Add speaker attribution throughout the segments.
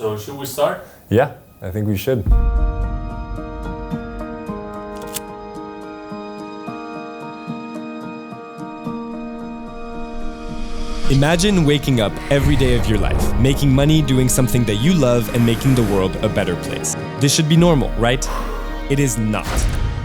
Speaker 1: So should we start?
Speaker 2: Yeah, I think we should.
Speaker 3: Imagine waking up every day of your life, making money doing something that you love and making the world a better place. This should be normal, right? It is not.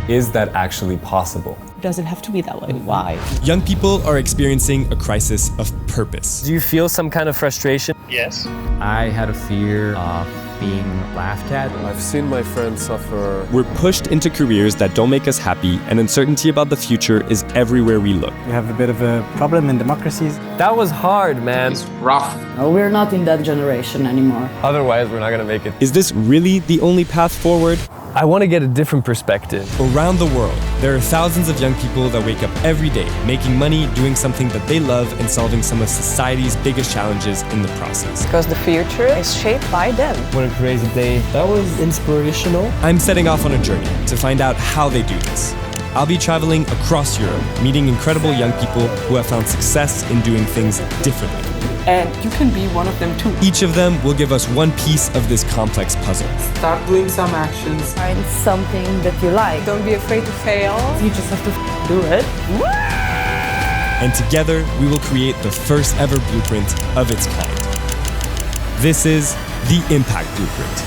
Speaker 2: Is that actually possible?
Speaker 4: Does it have to be that way? Why?
Speaker 3: Young people are experiencing a crisis of purpose.
Speaker 5: Do you feel some kind of frustration?
Speaker 1: Yes.
Speaker 6: I had a fear of being laughed at.
Speaker 2: I've seen my friends suffer.
Speaker 3: We're pushed into careers that don't make us happy, and uncertainty about the future is everywhere we look.
Speaker 7: We have a bit of a problem in democracies.
Speaker 5: That was hard, man.
Speaker 1: It's rough.
Speaker 4: No, we're not in that generation anymore.
Speaker 2: Otherwise, we're not gonna make it.
Speaker 3: Is this really the only path forward?
Speaker 5: I want to get a different perspective.
Speaker 3: Around the world, there are thousands of young people that wake up every day, making money, doing something that they love, and solving some of society's biggest challenges in the process.
Speaker 8: Because the future is shaped by them.
Speaker 5: What a crazy day. That was inspirational.
Speaker 3: I'm setting off on a journey to find out how they do this. I'll be traveling across Europe, meeting incredible young people who have found success in doing things differently.
Speaker 8: And you can be one of them too.
Speaker 3: Each of them will give us one piece of this complex puzzle.
Speaker 9: Start doing some actions.
Speaker 8: Find something that you like. Don't be afraid to fail.
Speaker 4: You just have to do it.
Speaker 3: And together, we will create the first ever blueprint of its kind. This is the Impact Blueprint.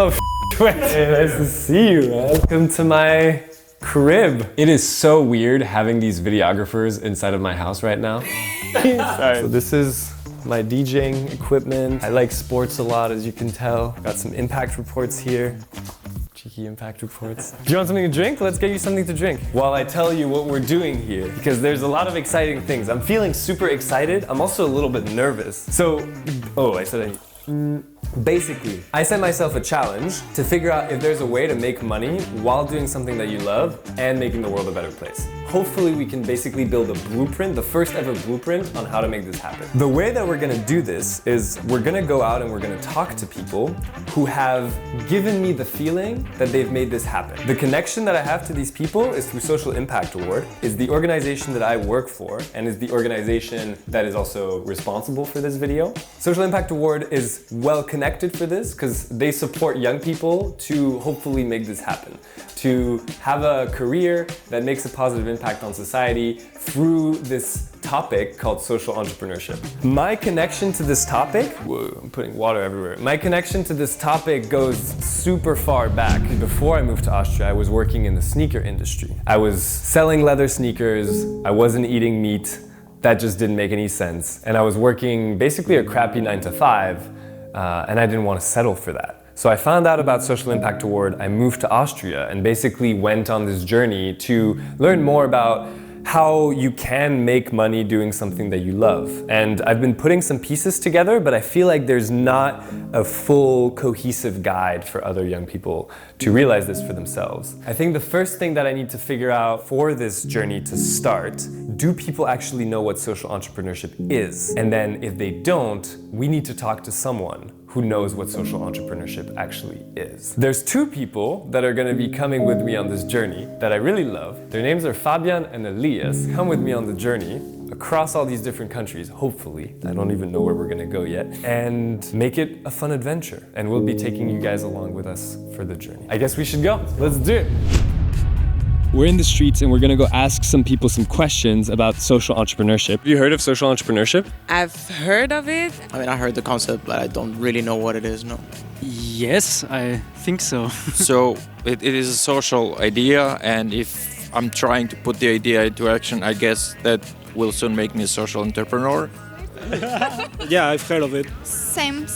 Speaker 5: Oh, hey, nice to see you, man. Welcome to my crib.
Speaker 2: It is so weird having these videographers inside of my house right now.
Speaker 5: Sorry. So this is my DJing equipment. I like sports a lot, as you can tell. Got some impact reports here. Cheeky impact reports. Do you want something to drink? Let's get you something to drink while I tell you what we're doing here, because there's a lot of exciting things. I'm feeling super excited. I'm also a little bit nervous. So, basically, I set myself a challenge to figure out if there's a way to make money while doing something that you love and making the world a better place. Hopefully we can basically build a blueprint, the first ever blueprint on how to make this happen. The way that we're gonna do this is we're gonna go out and we're gonna talk to people who have given me the feeling that they've made this happen. The connection that I have to these people is through Social Impact Award, is the organization that I work for, and is the organization that is also responsible for this video. Social Impact Award is well connected for this because they support young people to hopefully make this happen, to have a career that makes a positive impact on society through this topic called social entrepreneurship. My connection to this topic, whoa, I'm putting water everywhere. My connection to this topic goes super far back. Before I moved to Austria, I was working in the sneaker industry. I was selling leather sneakers, I wasn't eating meat, that just didn't make any sense. And I was working basically a crappy 9 to 5, and I didn't want to settle for that. So I found out about Social Impact Award, I moved to Austria and basically went on this journey to learn more about how you can make money doing something that you love. And I've been putting some pieces together, but I feel like there's not a full cohesive guide for other young people to realize this for themselves. I think the first thing that I need to figure out for this journey to start, do people actually know what social entrepreneurship is? And then if they don't, we need to talk to someone who knows what social entrepreneurship actually is. There's two people that are gonna be coming with me on this journey that I really love. Their names are Fabian and Elias. Come with me on the journey across all these different countries, hopefully. I don't even know where we're gonna go yet. And make it a fun adventure. And we'll be taking you guys along with us for the journey. I guess we should go. Let's do it.
Speaker 3: We're in the streets and we're gonna go ask some people some questions about social entrepreneurship. Have you heard of social entrepreneurship?
Speaker 10: I've heard of it.
Speaker 9: I mean, I heard the concept, but I don't really know what it is, no.
Speaker 11: Yes, I think so.
Speaker 12: So it is a social idea, and if I'm trying to put the idea into action, I guess that will soon make me a social entrepreneur.
Speaker 11: Yeah, I've heard of it.
Speaker 8: Same.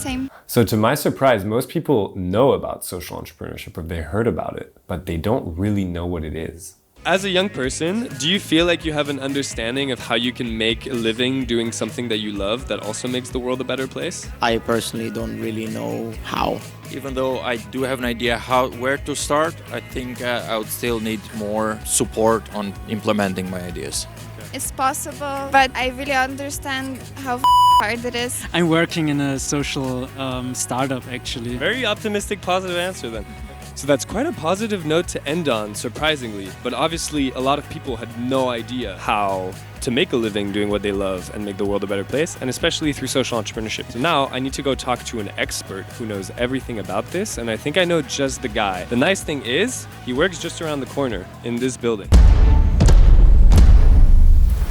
Speaker 2: So to my surprise, most people know about social entrepreneurship, or they heard about it, but they don't really know what it is.
Speaker 3: As a young person, do you feel like you have an understanding of how you can make a living doing something that you love that also makes the world a better place?
Speaker 9: I personally don't really know how.
Speaker 12: Even though I do have an idea where to start, I think I would still need more support on implementing my ideas.
Speaker 8: It's possible, but I really understand how hard it is.
Speaker 11: I'm working in a social startup, actually.
Speaker 5: Very optimistic, positive answer then.
Speaker 3: So that's quite a positive note to end on, surprisingly. But obviously, a lot of people had no idea how to make a living doing what they love and make the world a better place, and especially through social entrepreneurship. So now I need to go talk to an expert who knows everything about this, and I think I know just the guy. The nice thing is, he works just around the corner in this building.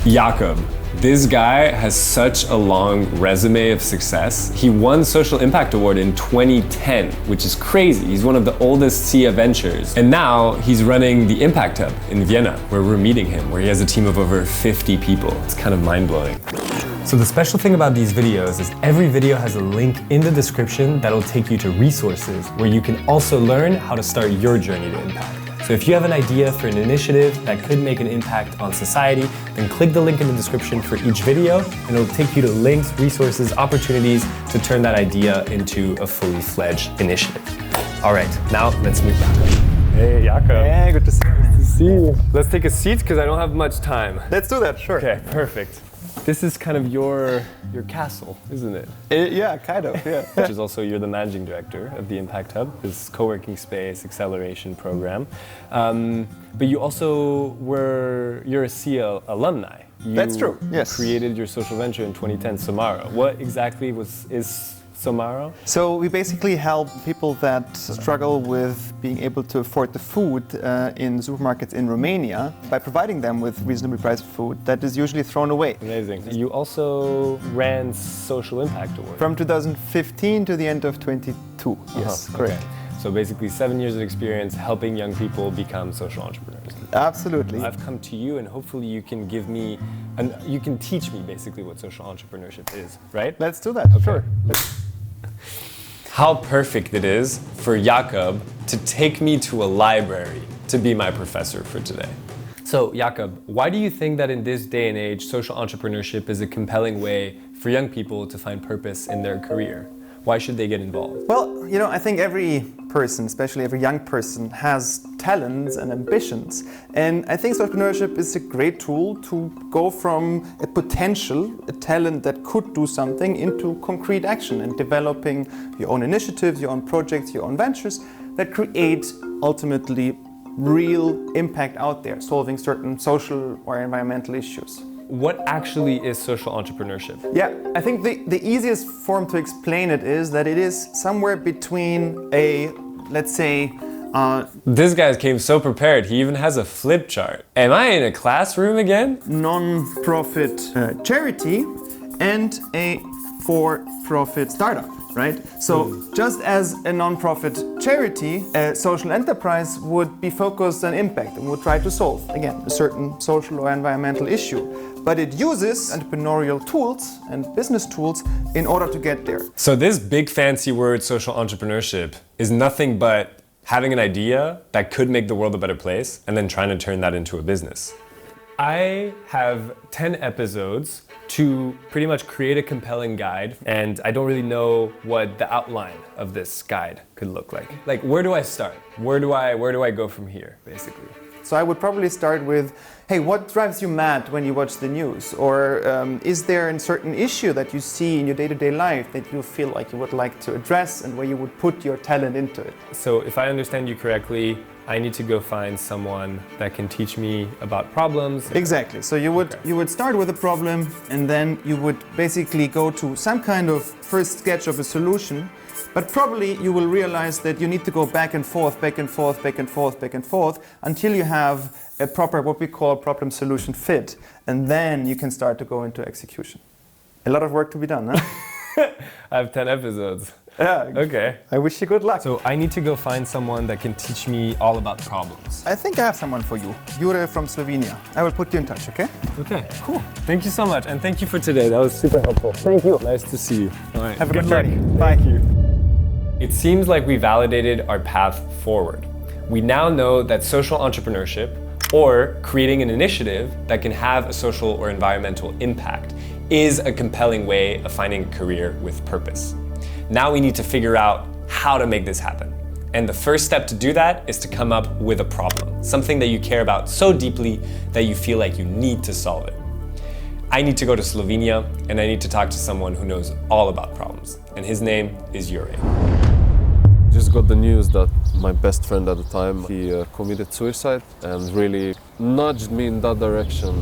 Speaker 2: Jakob. This guy has such a long resume of success. He won Social Impact Award in 2010, which is crazy. He's one of the oldest SIA ventures. And now he's running the Impact Hub in Vienna, where we're meeting him, where he has a team of over 50 people. It's kind of mind-blowing. So the special thing about these videos is every video has a link in the description that'll take you to resources where you can also learn how to start your journey to impact. So if you have an idea for an initiative that could make an impact on society, then click the link in the description for each video, and it'll take you to links, resources, opportunities to turn that idea into a fully fledged initiative. All right, now let's meet Jakob. Hey, Jakob.
Speaker 7: Hey, good to see you.
Speaker 2: Good to see you. Let's take a seat because I don't have much time.
Speaker 7: Let's do that, sure.
Speaker 2: Okay, perfect. This is kind of your castle, isn't it?
Speaker 7: Yeah, kind of, yeah.
Speaker 2: Which is also, you're the managing director of the Impact Hub, this co-working space acceleration program. But you also you're a SIA alumni.
Speaker 7: That's true, yes.
Speaker 2: You created your social venture in 2010, Somaro. What exactly is Somaro?
Speaker 7: So we basically help people that struggle with being able to afford the food in supermarkets in Romania by providing them with reasonably priced food that is usually thrown away.
Speaker 2: Amazing. You also ran Social Impact Award.
Speaker 7: From 2015 to the end of 22, yes, correct.
Speaker 2: Okay. So basically 7 years of experience helping young people become social entrepreneurs.
Speaker 7: Absolutely.
Speaker 2: I've come to you and hopefully you can give me, you can teach me basically what social entrepreneurship is, right?
Speaker 7: Let's do that,
Speaker 2: okay.
Speaker 7: Sure.
Speaker 2: How perfect it is for Jakob to take me to a library to be my professor for today. So Jakob, why do you think that in this day and age, social entrepreneurship is a compelling way for young people to find purpose in their career? Why should they get involved?
Speaker 7: Well, you know, I think every person, especially every young person, has talents and ambitions. And I think entrepreneurship is a great tool to go from a potential, a talent that could do something, into concrete action and developing your own initiatives, your own projects, your own ventures that create ultimately real impact out there, solving certain social or environmental issues.
Speaker 2: What actually is social entrepreneurship?
Speaker 7: Yeah, I think the easiest form to explain it is that it is somewhere between a, let's say,
Speaker 2: this guy came so prepared, he even has a flip chart. Am I in a classroom again?
Speaker 7: Non-profit charity and a for-profit startup, right? So just as a non-profit charity, a social enterprise would be focused on impact and would try to solve, again, a certain social or environmental issue. But it uses entrepreneurial tools and business tools in order to get there.
Speaker 2: So this big fancy word, social entrepreneurship, is nothing but having an idea that could make the world a better place and then trying to turn that into a business. I have 10 episodes to pretty much create a compelling guide, and I don't really know what the outline of this guide could look like. Like, where do I start? Where do I go from here, basically?
Speaker 7: So I would probably start with, hey, what drives you mad when you watch the news? Or is there a certain issue that you see in your day-to-day life that you feel like you would like to address and where you would put your talent into it?
Speaker 2: So if I understand you correctly, I need to go find someone that can teach me about problems.
Speaker 7: Exactly. So you would start with a problem, and then you would basically go to some kind of first sketch of a solution. But probably you will realize that you need to go back and forth, back and forth, back and forth, back and forth, until you have a proper, what we call problem-solution fit. And then you can start to go into execution. A lot of work to be done, huh?
Speaker 2: I have 10 episodes.
Speaker 7: Yeah.
Speaker 2: Okay.
Speaker 7: I wish you good luck.
Speaker 2: So I need to go find someone that can teach me all about problems.
Speaker 7: I think I have someone for you. Jure from Slovenia. I will put you in touch, okay?
Speaker 2: Okay, cool. Thank you so much. And thank you for today. That was super helpful. Thank you. Nice to see you. All right.
Speaker 7: Have a good journey.
Speaker 2: Bye. Thank you. It seems like we validated our path forward. We now know that social entrepreneurship, or creating an initiative that can have a social or environmental impact, is a compelling way of finding a career with purpose. Now we need to figure out how to make this happen. And the first step to do that is to come up with a problem, something that you care about so deeply that you feel like you need to solve it. I need to go to Slovenia, and I need to talk to someone who knows all about problems. And his name is Jure.
Speaker 1: Just got the news that My best friend at the time, he committed suicide and really nudged me in that direction.